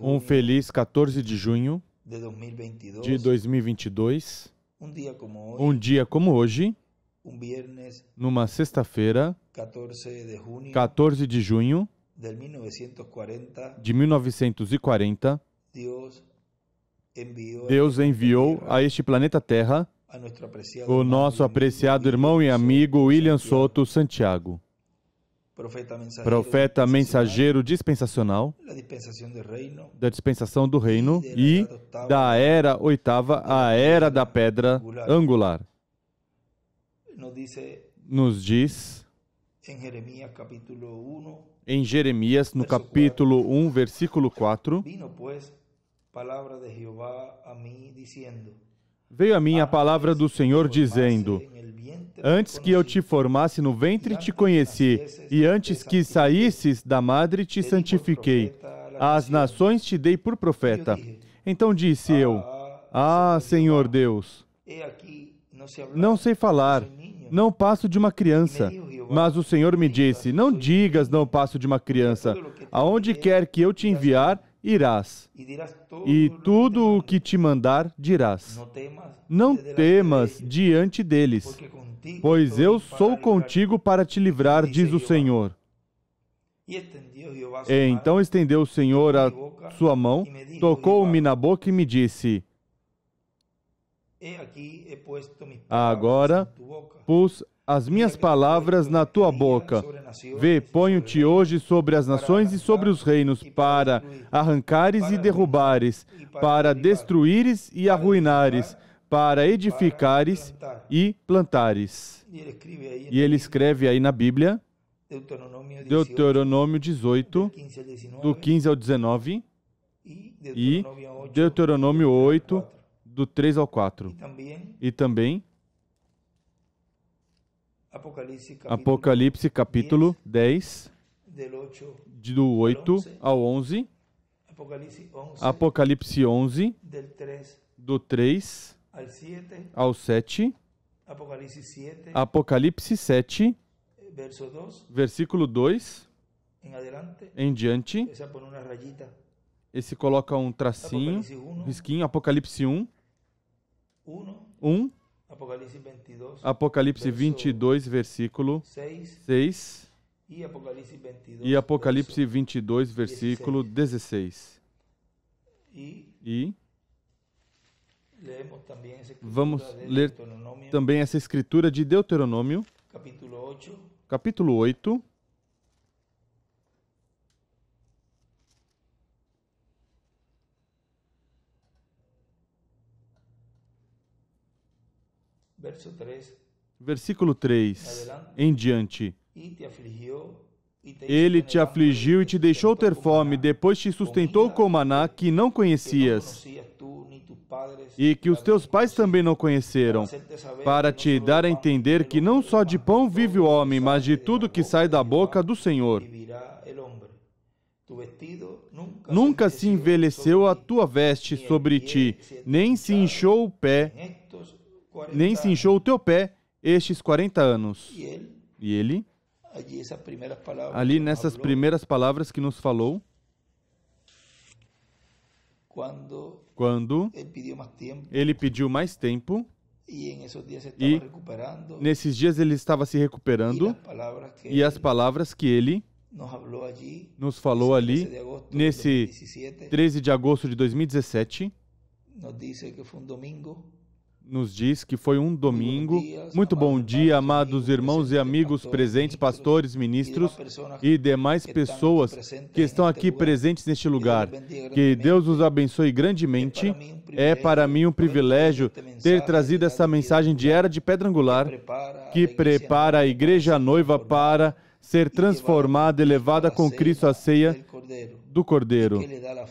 Um feliz 14 de junho de 2022, um dia como hoje, numa sexta-feira, 14 de junho de 1940, Deus enviou a este planeta Terra o nosso apreciado irmão e amigo William Soto Santiago, profeta mensageiro dispensacional da dispensação do reino e da era oitava à era da pedra angular. Nos diz em Jeremias, no capítulo 1, versículo 4, veio a mim a palavra do Senhor dizendo: antes que eu te formasse no ventre te conheci, e antes que saísses da madre te santifiquei. Às nações te dei por profeta. Então disse eu: ah, Senhor Deus, não sei falar, não passo de uma criança. Mas o Senhor me disse: não digas não passo de uma criança. Aonde quer que eu te enviar, irás. E tudo o que te mandar, dirás. Não temas diante deles, pois eu sou contigo para te livrar, diz o Senhor. Então estendeu o Senhor a sua mão, tocou-me na boca e me disse: agora pus as minhas palavras na tua boca. Vê, ponho-te hoje sobre as nações e sobre os reinos, para arrancares e derrubares, para destruíres e arruinares, para edificares e plantares. E ele escreve aí na Bíblia, Deuteronômio 18, do 15 ao 19, e Deuteronômio 8, do 3 ao 4. E também Apocalipse capítulo 10, do 8 ao 11, Apocalipse 11, do 3 ao 7, Apocalipse 7, versículo 2 em diante. Esse coloca um tracinho, risquinho, Apocalipse 1, Apocalipse 22, versículo 6 e Apocalipse 22, versículo 16. E vamos ler também essa escritura de Deuteronômio, capítulo 8, versículo 3 em diante. Ele te afligiu e te deixou ter fome, depois te sustentou com maná que não conhecias e que os teus pais também não conheceram, para te dar a entender que não só de pão vive o homem, mas de tudo que sai da boca do Senhor. Nunca se envelheceu a tua veste sobre ti, nem se inchou o pé, nem se inchou o teu pé estes 40 anos. E ele, ali nessas primeiras palavras que nos falou, quando ele pediu mais tempo, e nesses dias ele estava se recuperando, e as palavras que ele nos falou ali, nesse 13 de agosto de 2017, nos diz que foi um domingo. Muito bom dia, amados irmãos e amigos presentes, pastores, ministros e demais pessoas que estão aqui presentes neste lugar. Que Deus os abençoe grandemente. É para mim um privilégio ter trazido essa mensagem de Era de Pedra Angular, que prepara a igreja noiva para ser transformada e levada com Cristo à ceia do Cordeiro,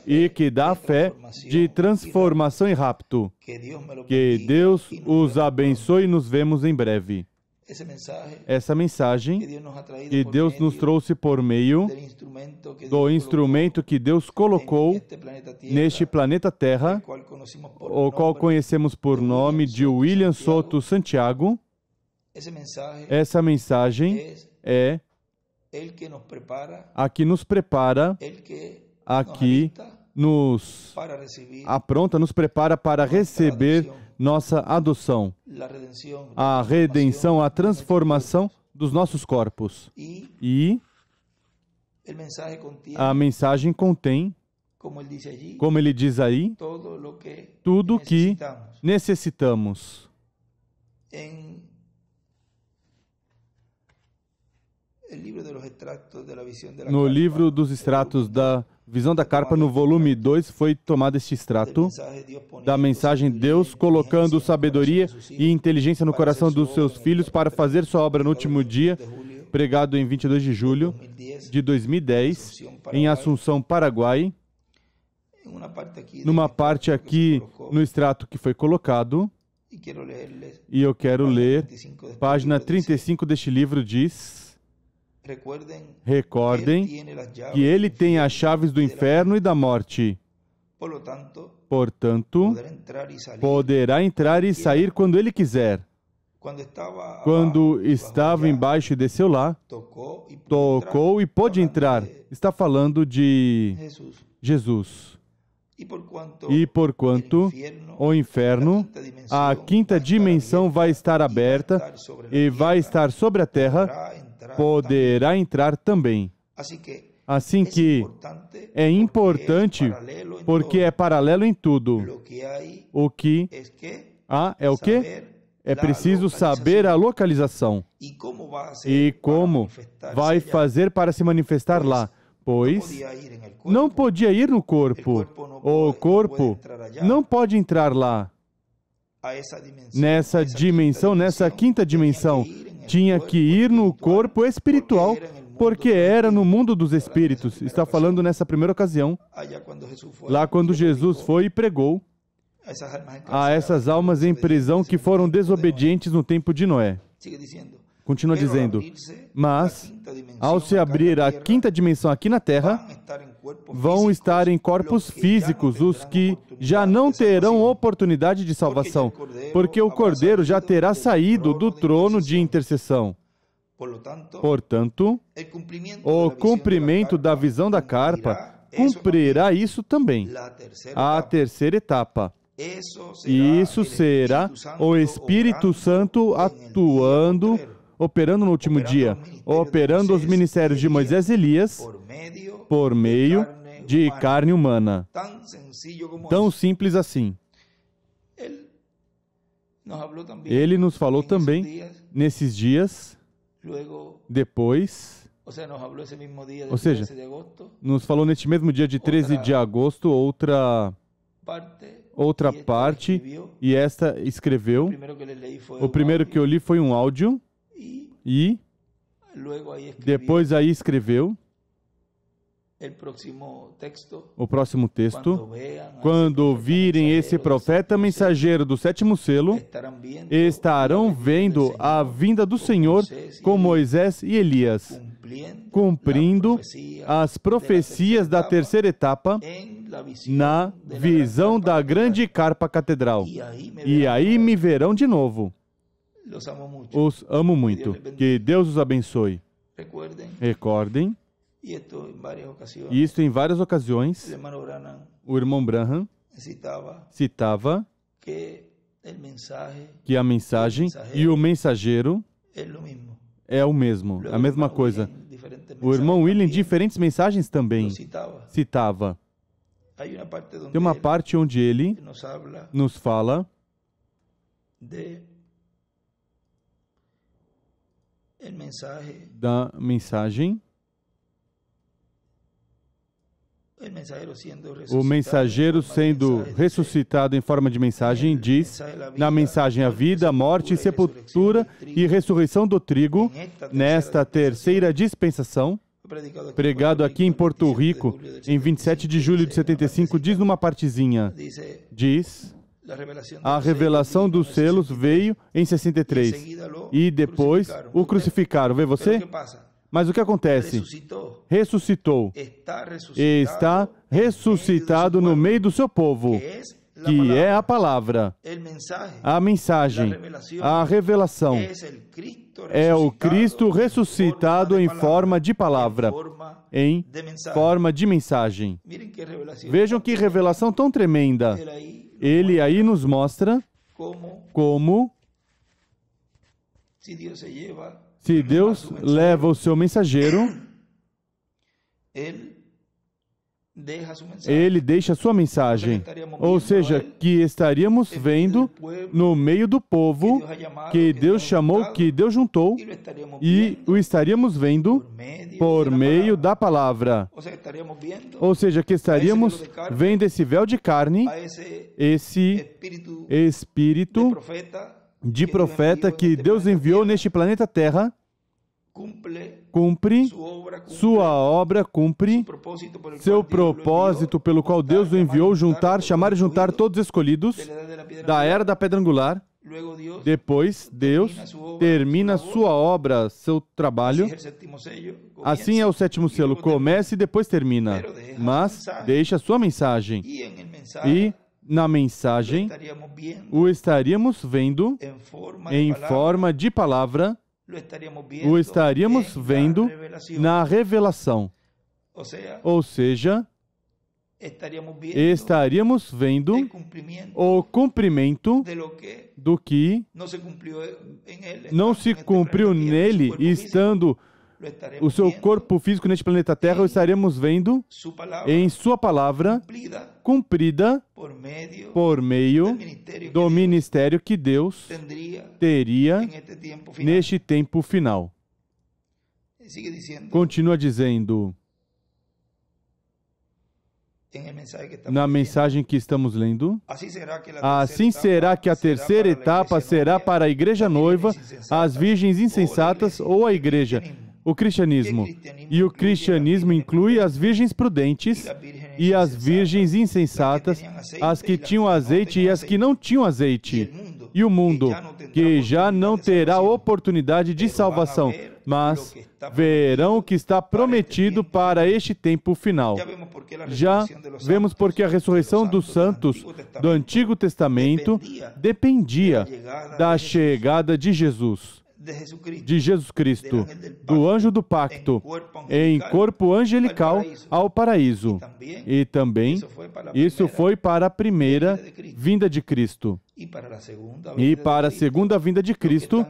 e que dá fé de transformação e rapto. Que Deus os abençoe e nos vemos em breve. Essa mensagem que Deus nos trouxe por meio do instrumento que Deus colocou neste planeta Terra, o qual conhecemos por nome de William Soto Santiago. Essa mensagem é a que nos prepara, a que nos apronta, nos prepara para receber nossa adoção, a redenção, a transformação dos nossos corpos. E a mensagem contém, como ele diz aí, tudo o que necessitamos. No livro dos extratos da Visão da Carpa, no volume 2, foi tomado este extrato da mensagem de Deus, colocando sabedoria e inteligência no coração dos seus filhos para fazer sua obra no último dia, pregado em 22 de julho de 2010, em Assunção, Paraguai. Numa parte aqui no extrato que foi colocado, e eu quero ler, página 35 deste livro diz: recordem que ele tem as chaves do inferno e da morte. Portanto, poderá entrar e sair quando ele quiser. Quando estava embaixo e desceu lá, tocou e pôde entrar. Está falando de Jesus. E porquanto o inferno, a quinta dimensão, vai estar aberta e vai estar sobre a terra, poderá entrar também. Assim que é importante, porque é paralelo em tudo. O que há é o quê? É preciso saber a localização. E como vai fazer para se manifestar lá? Pois não podia ir no corpo. O corpo não pode entrar lá. Nessa dimensão, nessa quinta dimensão, tinha que ir no corpo espiritual, porque era no mundo dos espíritos. Está falando nessa primeira ocasião, lá quando Jesus foi e pregou a essas almas em prisão que foram desobedientes no tempo de Noé. Continua dizendo, mas ao se abrir a quinta dimensão aqui na Terra, vão estar em corpos físicos os que já não terão oportunidade de salvação, porque o Cordeiro já terá saído do trono de intercessão. Portanto, o cumprimento da visão da carpa cumprirá isso também, a terceira etapa. E isso será o Espírito Santo atuando, operando no último dia, operando os ministérios de Moisés e Elias por meio de carne humana. Tão simples assim. Ele nos falou também nesses dias, depois, ou seja, nos falou neste mesmo dia de 13 de agosto, outra parte, e esta escreveu. O primeiro que eu li foi um áudio, e depois aí escreveu o próximo texto. Quando virem esse profeta mensageiro do sétimo selo, estarão vendo a vinda do Senhor com Moisés e Elias, cumprindo as profecias da terceira etapa na visão da grande carpa catedral. E aí me verão de novo. Os amo muito. Que Deus os abençoe. Recordem, e isto em várias ocasiões, o irmão Branham citava que a mensagem e o mensageiro é o mesmo, a mesma coisa. O irmão William, diferentes mensagens também citava. Tem uma parte onde ele nos fala da mensagem, o mensageiro sendo ressuscitado em forma de mensagem, diz, na mensagem a vida, morte, sepultura e ressurreição do trigo, nesta terceira dispensação, pregado aqui em Porto Rico, em 27 de julho de 75, diz numa partezinha, diz, a revelação dos selos veio em 63, e depois o crucificaram. Vê você? Mas o que acontece? Ressuscitou. Está ressuscitado no meio do seu povo, que é a palavra, a mensagem, a revelação. É o Cristo ressuscitado em forma de palavra, em forma de mensagem. Vejam que revelação tão tremenda. Ele aí nos mostra como, se Deus leva o seu mensageiro, Ele deixa a sua mensagem. Ou seja, que estaríamos vendo no meio do povo que Deus chamou, que Deus juntou, e o estaríamos vendo por meio da palavra. Ou seja, que estaríamos vendo esse véu de carne, esse espírito de profeta que Deus enviou neste planeta Terra, cumpre sua obra, cumpre seu propósito pelo qual Deus o enviou chamar e juntar todos os escolhidos da era da pedra angular. Depois, Deus termina sua obra, seu trabalho. Assim é o sétimo selo, começa e depois termina, mas deixa a sua mensagem. E na mensagem o estaríamos vendo em forma de palavra, o estaríamos vendo na revelação. Ou seja, estaríamos vendo o cumprimento do que não se cumpriu nele, estando o seu corpo físico neste planeta Terra, o estaremos vendo em sua palavra cumprida por meio do ministério que Deus teria neste tempo final. Continua dizendo, na mensagem que estamos lendo, assim será que a terceira etapa será para a igreja noiva, as virgens insensatas ou a igreja, o cristianismo. E o cristianismo inclui as virgens prudentes e as virgens insensatas, as que tinham azeite e as que não tinham azeite. E o mundo, que já não terá oportunidade de salvação, mas verão o que está prometido para este tempo final. Já vemos porque a ressurreição dos santos do Antigo Testamento dependia da chegada de Jesus Cristo, do anjo do pacto, em corpo angelical ao paraíso. E também, isso foi para a primeira vinda de Cristo. E para a segunda vinda de Cristo,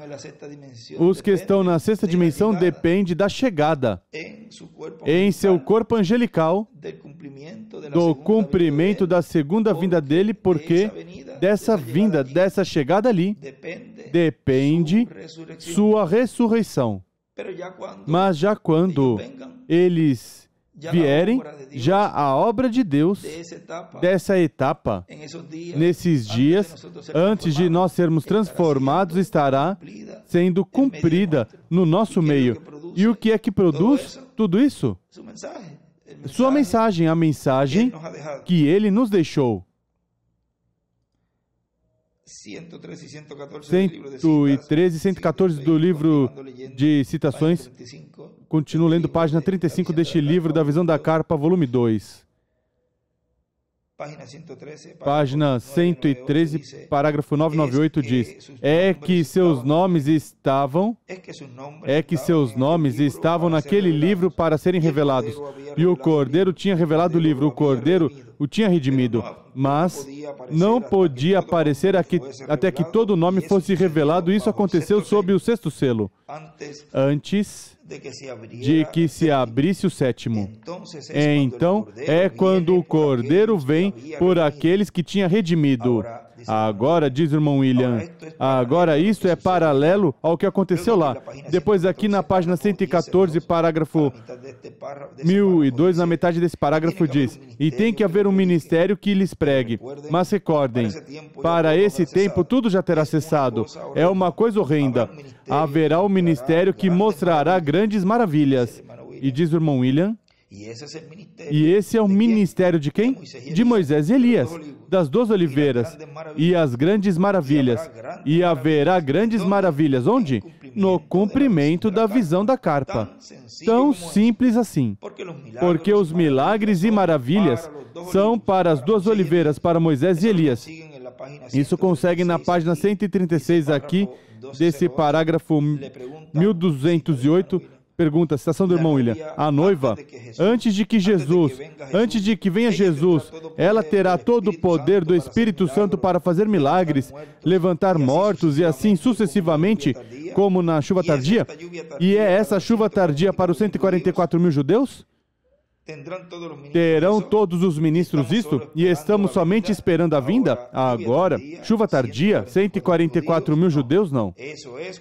os que estão na sexta dimensão dependem da chegada em seu corpo angelical, do cumprimento da segunda vinda dele, porque dessa vinda, dessa chegada ali, depende sua ressurreição. Mas já quando eles vierem, já a obra de Deus dessa etapa, nesses dias, antes de nós sermos transformados, estará sendo cumprida no nosso meio. E o que é que produz tudo isso? Sua mensagem, a mensagem que Ele nos deixou. 113 e 114 do livro de citações. Continuo lendo página 35 deste livro da Visão da Carpa, volume 2. Página 113, parágrafo 998 diz: é que seus nomes estavam naquele livro para serem revelados. E o Cordeiro tinha revelado o livro, o Cordeiro o tinha redimido. Mas não podia aparecer até que todo o nome fosse revelado. Isso aconteceu sob o sexto selo, antes de que se abrisse o sétimo. Então, é quando o Cordeiro vem por aqueles que tinha redimido. Agora, diz o irmão William, agora isso é paralelo ao que aconteceu lá. Depois aqui na página 114, parágrafo 1002, na metade desse parágrafo diz: e tem que haver um ministério que lhes pregue. Mas recordem, para esse tempo tudo já terá cessado. É uma coisa horrenda. Haverá um ministério que mostrará grandes maravilhas. E diz o irmão William, e esse é o ministério de quem? De Moisés e Elias, das 12 oliveiras, e as grandes maravilhas. E haverá grandes maravilhas, onde? No cumprimento da visão da carpa. Tão simples assim. Porque os milagres e maravilhas são para as duas oliveiras, para Moisés e Elias. Isso consegue na página 136 aqui, desse parágrafo 1208, pergunta, citação do irmão William, a noiva, antes de que venha Jesus, ela terá todo o poder do Espírito Santo para fazer milagres, levantar mortos e assim sucessivamente, como na chuva tardia? E é essa chuva tardia para os 144 mil judeus? Terão todos os ministros isto? E estamos somente esperando a vinda? Agora, chuva tardia, 144 mil judeus? Não.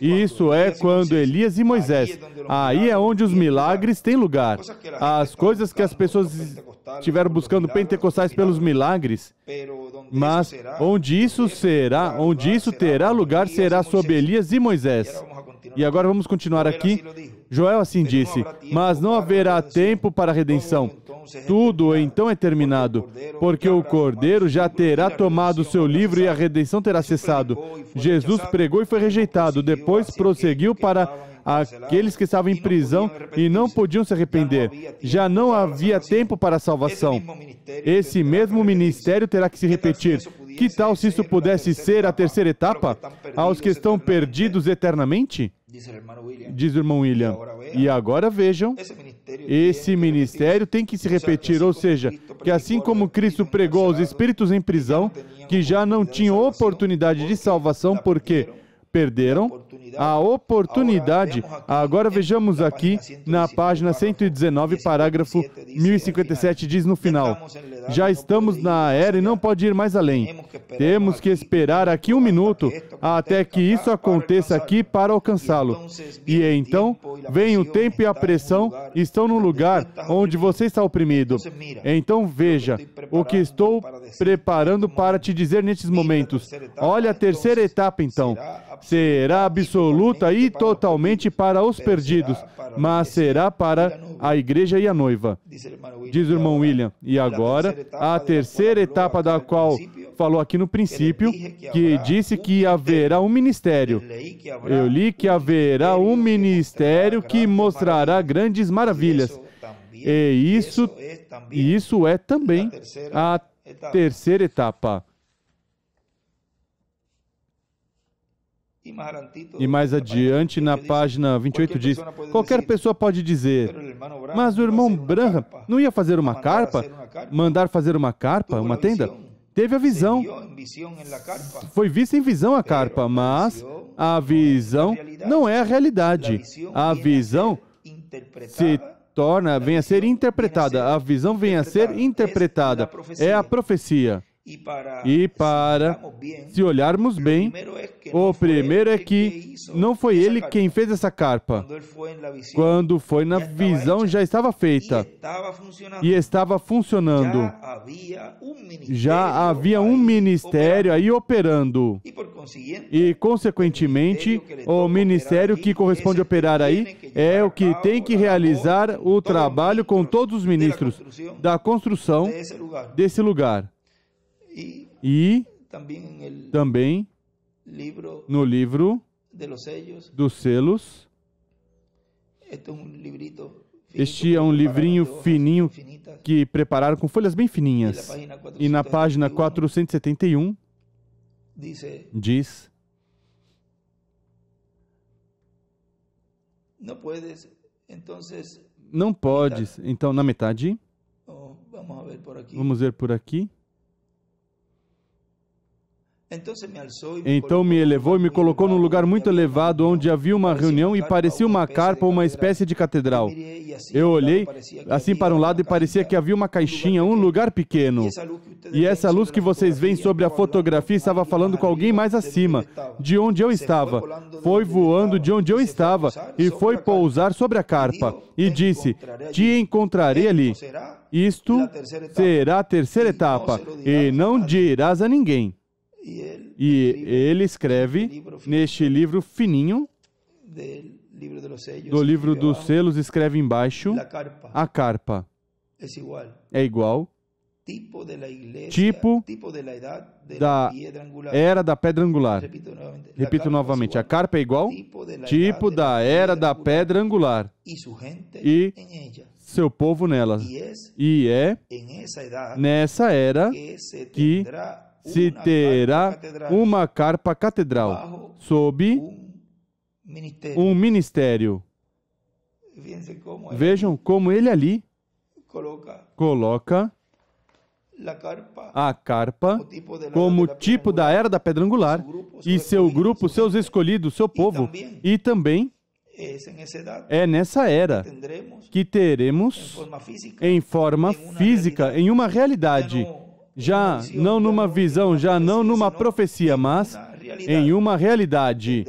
Isso é quando Elias e Moisés. Aí é onde os milagres têm lugar. As coisas que as pessoas estiveram buscando pentecostais pelos milagres. Mas onde isso terá lugar, será sob Elias e Moisés. E agora vamos continuar aqui. Joel assim disse, mas não haverá tempo para a redenção. Tudo então é terminado, porque o Cordeiro já terá tomado o seu livro e a redenção terá cessado. Jesus pregou e foi rejeitado, depois prosseguiu para aqueles que estavam em prisão e não podiam se arrepender. Já não havia tempo para a salvação. Esse mesmo ministério terá que se repetir. Que tal se isso pudesse ser a terceira etapa? Aos que estão perdidos eternamente? Diz o irmão William. E agora vejam, esse ministério tem que se repetir, ou seja, que assim como Cristo pregou aos espíritos em prisão, que já não tinham oportunidade de salvação porque perderam a oportunidade. Agora vejamos aqui na página 119, parágrafo 1057, diz no final, já estamos na era e não pode ir mais além. Temos que esperar aqui 1 minuto até que isso aconteça aqui para alcançá-lo. E então, vem o tempo e a pressão estão no lugar onde você está oprimido. Então veja o que estou preparando para te dizer nestes momentos. Olha a terceira etapa então. Será absoluta e totalmente para os perdidos, mas será para a igreja e a noiva. Diz o irmão William. E agora, a terceira etapa da qual falou aqui no princípio, que disse que haverá um ministério. Eu li que haverá um ministério que mostrará grandes maravilhas. E isso é também a terceira etapa. E mais adiante, na página 28, diz, qualquer pessoa pode dizer, mas o irmão Branham não ia fazer uma carpa? Mandar fazer uma carpa, uma tenda? Teve a visão. Foi vista em visão a carpa, mas a visão não é a realidade. A visão vem a ser interpretada. A visão vem a ser interpretada. É a profecia. E para, se olharmos bem, o primeiro é que não foi ele quem fez essa carpa. Quando foi na visão, já estava feita. E estava funcionando. Já havia um ministério aí operando. E, consequentemente, o ministério que corresponde a operar aí é o que tem que realizar o trabalho com todos os ministros da construção desse lugar. E também no livro dos selos, este é um livrinho fininho que prepararam com folhas bem fininhas. E na página 471 diz, não podes, então na metade, vamos ver por aqui. Então me elevou e me colocou num lugar muito elevado, onde havia uma reunião e parecia uma carpa ou uma espécie de catedral. Eu olhei assim para um lado e parecia que havia uma caixinha, um lugar pequeno. E essa luz que vocês veem sobre a fotografia estava falando com alguém mais acima, de onde eu estava. Foi voando de onde eu estava e foi pousar sobre a carpa. E disse, te encontrarei ali. Isto será a terceira etapa, e não dirás a ninguém. E ele escreve neste livro fininho, do livro dos selos, escreve embaixo, a carpa é igual, tipo da era da pedra angular. Repito novamente, a carpa é igual, tipo da era da pedra angular. E seu povo nela. E é nessa era que se terá uma carpa catedral sob um ministério. Vejam como ele ali coloca a carpa como tipo da era da pedra angular e seu grupo, seus escolhidos, seu povo. E também é nessa era que teremos em forma física, em uma realidade, já não numa visão, já não numa profecia, mas em uma realidade,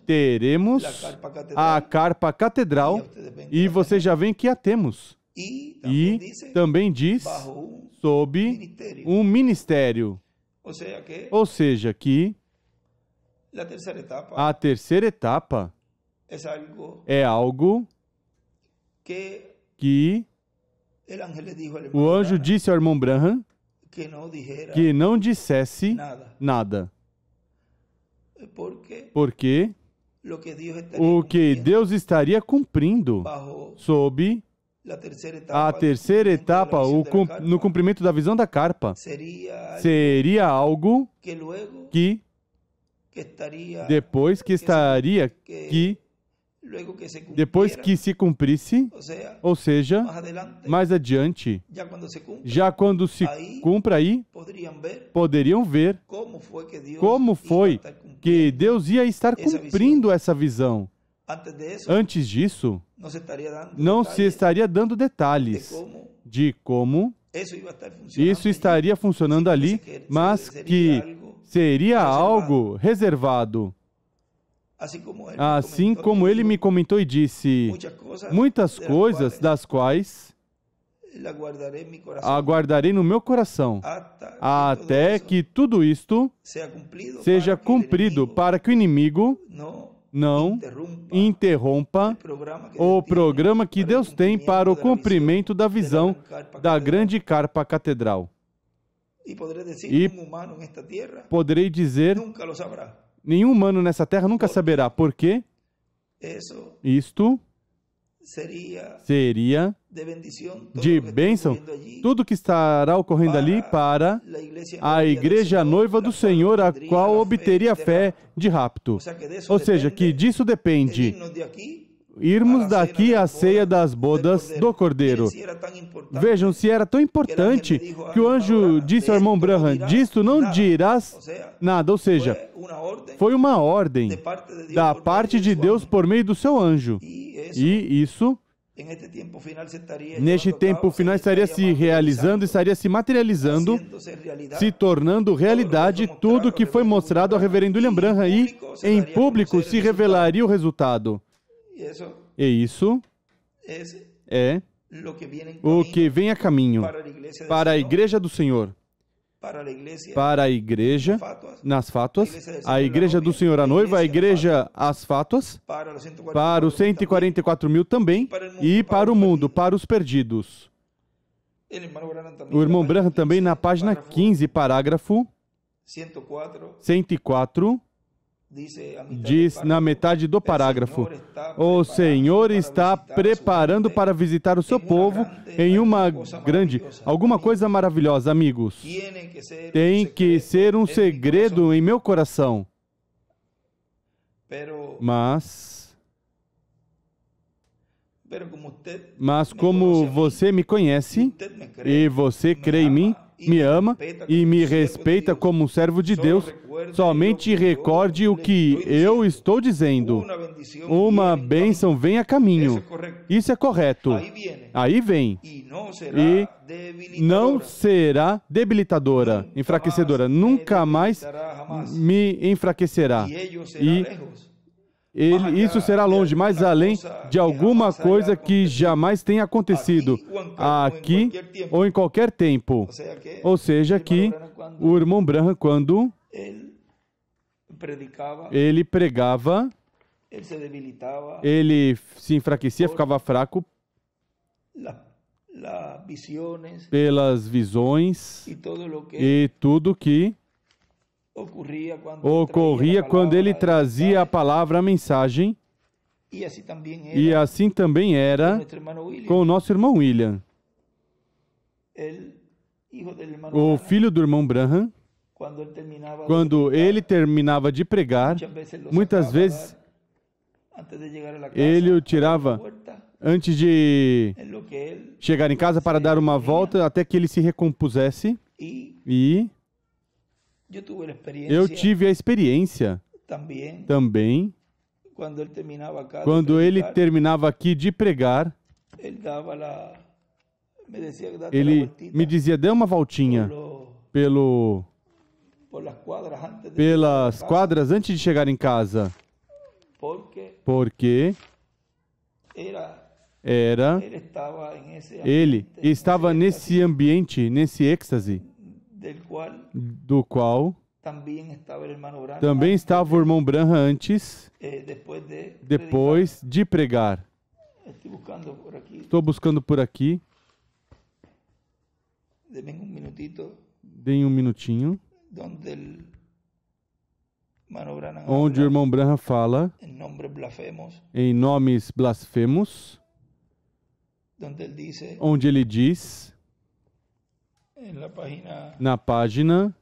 teremos a carpa catedral e você já vê que a temos. E também diz sob um ministério. Ou seja, que a terceira etapa é algo que o anjo disse ao irmão Branham que não dissesse nada. Porque o que Deus estaria cumprindo sob a terceira etapa, no cumprimento da visão da carpa, seria algo que depois que se cumprisse, ou seja, mais adiante, já quando se cumpra aí, poderiam ver como foi que Deus ia estar cumprindo essa visão. Antes disso, não se estaria dando detalhes de como isso estaria funcionando ali, mas que seria algo reservado. Assim como ele me comentou e disse, muitas coisas das quais aguardarei no meu coração, até que tudo isto seja cumprido, para que o inimigo não interrompa o programa que Deus tem para o cumprimento da visão da grande carpa catedral. E poderei dizer, nenhum humano nessa terra nunca saberá, porque isto seria de bênção, tudo que estará ocorrendo ali para a igreja noiva do Senhor, a qual obteria fé de rapto. Ou seja, que disso depende irmos daqui à ceia das bodas do Cordeiro. Vejam, se era tão importante que o anjo disse ao irmão Branham, disto não dirás nada. Ou seja, foi uma ordem da parte de Deus por meio do seu anjo. E isso, neste tempo final, estaria se realizando, estaria se materializando, se tornando realidade tudo que foi mostrado ao reverendo William Branham e, em público, se revelaria o resultado. E isso é o que vem a caminho para a igreja do Senhor, para a igreja nas fátuas, a igreja do Senhor a noiva, a igreja as fátuas, para os 144 mil também, e para o mundo, para os perdidos. O irmão Branham também na página 15, parágrafo 104, diz na metade do parágrafo, o Senhor está preparando para visitar o seu povo em uma grande, alguma coisa maravilhosa, amigos. Tem que ser um segredo em meu coração. Mas como você me conhece e você crê em mim, me ama e me respeita como um servo de Deus, somente recorde o que eu estou dizendo. Uma bênção vem a caminho. Isso é correto. Aí vem. E não será debilitadora, enfraquecedora. Nunca mais me enfraquecerá. E isso será longe, mais além de alguma coisa que jamais tenha acontecido aqui ou em qualquer tempo. Ou seja, que o irmão Branham, quando ele pregava, ele se enfraquecia, ficava fraco pelas visões e tudo que ocorria quando ele trazia a palavra, a mensagem, E assim também era com o nosso irmão William. O filho do irmão Branham, quando ele terminava de pregar, muitas vezes ele o tirava antes de chegar em casa para dar uma volta até que ele se recompusesse. E eu tive a experiência também, quando ele terminava aqui de pregar, ele me dizia, dê uma voltinha pelas quadras antes de chegar em casa, porque ele estava nesse ambiente, nesse êxtase, do qual também estava o irmão Branham antes, depois de pregar. Estou buscando por aqui. Deem um minutinho. Onde o irmão Branham fala em nomes blasfemos, onde ele diz, na página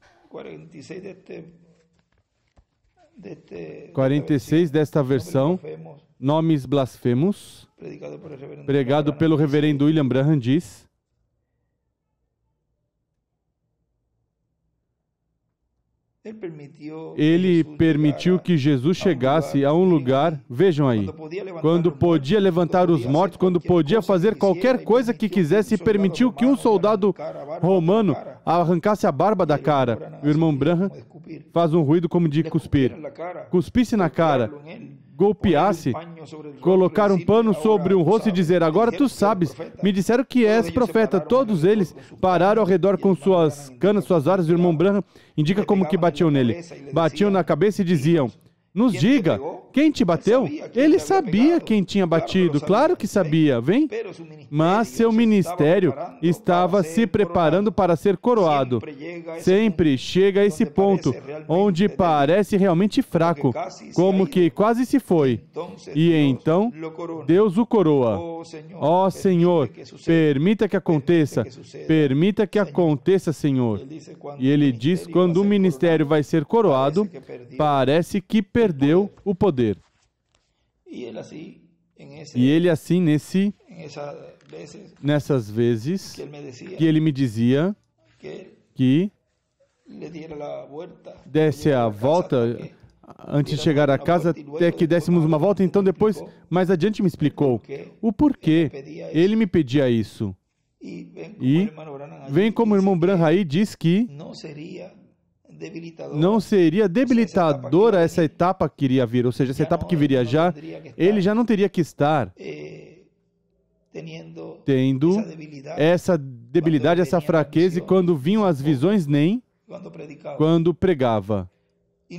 46 desta versão, nomes blasfemos, pregado pelo reverendo William Branham, diz: ele permitiu que Jesus chegasse a um lugar, vejam aí, quando podia levantar os mortos, quando podia fazer qualquer coisa que quisesse, e permitiu que um soldado romano arrancasse a barba da cara. O irmão Branham faz um ruído como de cuspir. Cuspisse na cara, golpeasse, colocar um pano sobre o rosto e dizer, agora tu sabes, me disseram que és profeta. Todos eles pararam ao redor com suas canas, suas varas. O irmão Branham indica como que batiam nele. Batiam na cabeça e diziam, nos diga, quem te bateu? Ele sabia quem tinha batido, claro que sabia, vem? Mas seu ministério estava se preparando para ser coroado. Sempre chega a esse ponto, onde parece realmente fraco, como que quase se foi. E então, Deus o coroa. Ó Senhor, permita que aconteça, Senhor. E ele diz, quando o ministério vai ser coroado, parece que perdeu o poder. E ele assim, nessas vezes, que ele me dizia que desse a volta antes de chegar a casa, até que dessemos uma volta. Então depois, mais adiante, me explicou o porquê ele me pedia isso. E vem como o irmão Branham aí diz que não seria debilitadora essa etapa que iria vir, ou seja, essa etapa que viria já, ele já não teria que estar tendo essa debilidade, essa fraqueza, e quando vinham as visões, nem quando pregava. E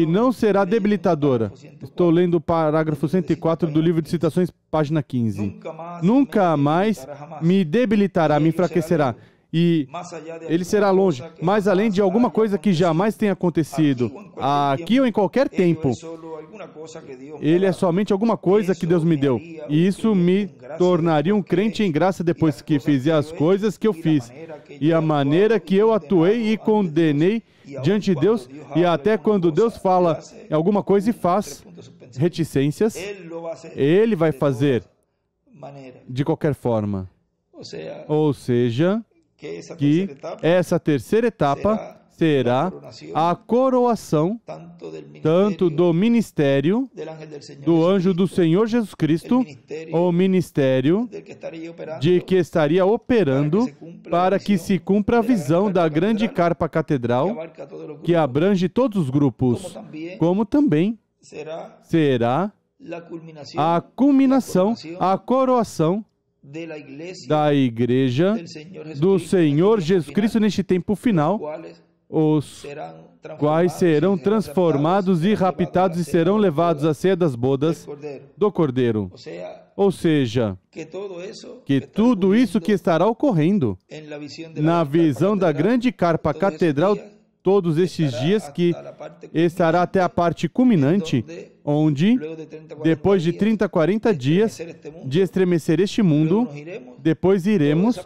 não será debilitadora. Estou lendo o parágrafo 104 do livro de citações, página 15. Nunca mais me debilitará, me enfraquecerá. E ele será longe, mais além de alguma coisa que jamais tenha acontecido, aqui ou em qualquer tempo. Ele é somente alguma coisa que Deus me deu. E isso me tornaria um crente em graça depois que fizer as coisas que eu fiz. E a maneira que eu atuei e condenei diante de Deus, e até quando Deus fala alguma coisa e faz reticências, Ele vai fazer de qualquer forma. Ou seja, que essa terceira etapa será a coroação tanto do ministério do anjo do Senhor Jesus Cristo, o ministério de que estaria operando para que se cumpra a visão da grande carpa catedral que abrange todos os grupos, como também será a culminação, a coroação da Igreja do Senhor Jesus Cristo neste tempo final, os quais serão transformados e raptados e serão levados à ceia das bodas do Cordeiro. Ou seja, que tudo isso que estará ocorrendo na visão da grande carpa catedral todos estes dias, que estará até a parte culminante, onde, depois de 30, 40 dias de estremecer este mundo, depois iremos,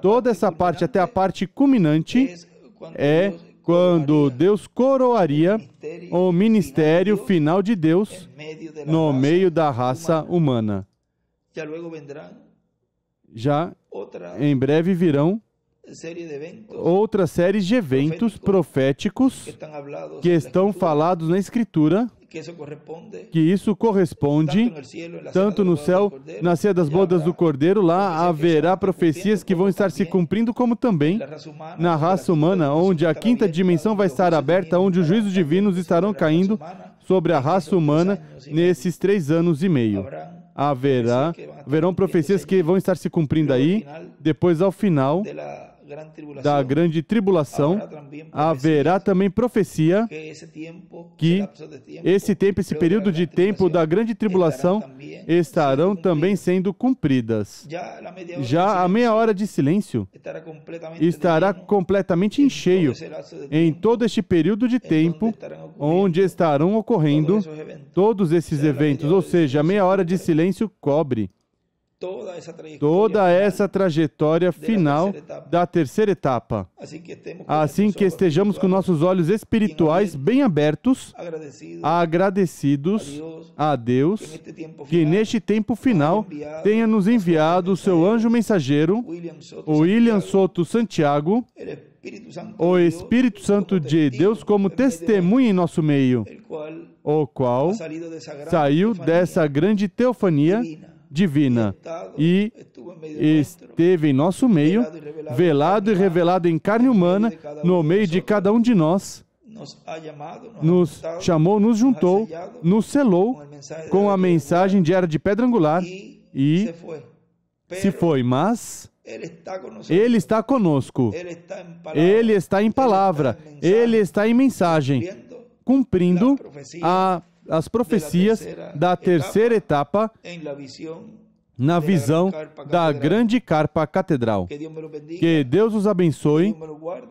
toda essa parte até a parte culminante, é quando Deus coroaria o ministério final de Deus no meio da raça humana. Já em breve virão outras séries de eventos proféticos que estão falados na Escritura, que isso corresponde tanto no céu, na ceia das bodas do Cordeiro, lá haverá profecias que vão estar se cumprindo, como também na raça humana, onde a quinta dimensão vai estar aberta, onde os juízos divinos estarão caindo sobre a raça humana nesses 3 anos e meio. Haverão profecias que vão estar se cumprindo aí, depois ao final da grande tribulação, haverá também profecia que esse tempo, esse período de tempo da grande tribulação estarão também sendo cumpridas. Já a meia hora de silêncio estará completamente em cheio em todo este período de tempo onde estarão ocorrendo todos esses eventos, ou seja, a meia hora de silêncio cobre toda essa trajetória final da terceira etapa. Assim que estejamos com nossos olhos espirituais bem abertos, agradecidos a Deus, que neste tempo final tenha nos enviado o seu anjo mensageiro, o William Soto Santiago, o Espírito Santo de Deus como testemunha em nosso meio, o qual saiu dessa grande teofania divina e esteve em nosso meio, velado e revelado em carne humana, no meio de cada um de nós, nos chamou, nos juntou, nos selou com a mensagem diária de pedra angular e se foi, mas Ele está conosco, Ele está em palavra, Ele está em mensagem, cumprindo as profecias da terceira etapa na visão da grande carpa catedral. Que Deus os abençoe,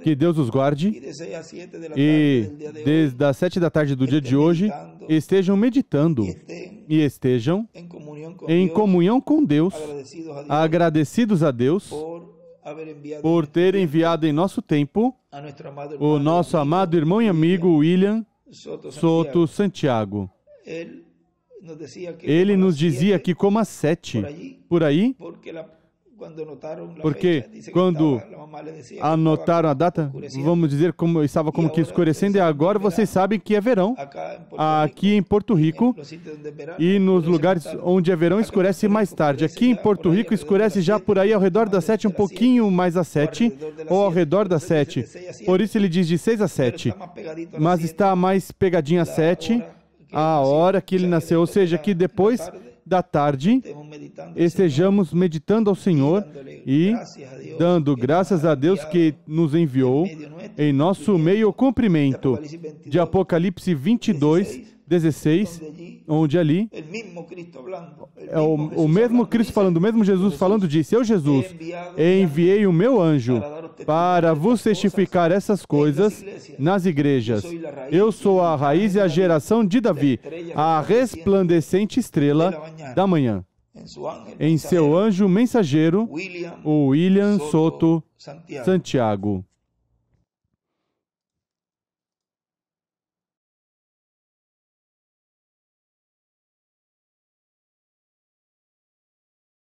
que Deus os guarde e desde as 7 da tarde do dia de hoje estejam meditando e estejam em comunhão com Deus, agradecidos a Deus por ter enviado em nosso tempo o nosso amado irmão e amigo William Soto Santiago. Ele nos dizia que como às 7, por aí, porque quando anotaram a data, vamos dizer, como estava como que escurecendo, e agora vocês sabem que é verão, aqui em Porto Rico, e nos lugares onde é verão escurece mais tarde. Aqui em Porto Rico escurece já por aí ao redor das 7, um pouquinho mais às 7, ou ao redor das 7. Por isso ele diz de 6 a 7, mas está mais pegadinho às 7, a hora que ele nasceu, ou seja, que depois da tarde estejamos meditando ao Senhor e dando graças a Deus que nos enviou em nosso meio o cumprimento de Apocalipse 22, 16, onde ali é o mesmo Cristo falando, o mesmo Jesus falando, disse: Eu, Jesus, enviei o meu anjo para vos testificar essas coisas nas igrejas. Eu sou a raiz e a geração de Davi, a resplandecente estrela da manhã. Em seu anjo mensageiro, o William Soto Santiago.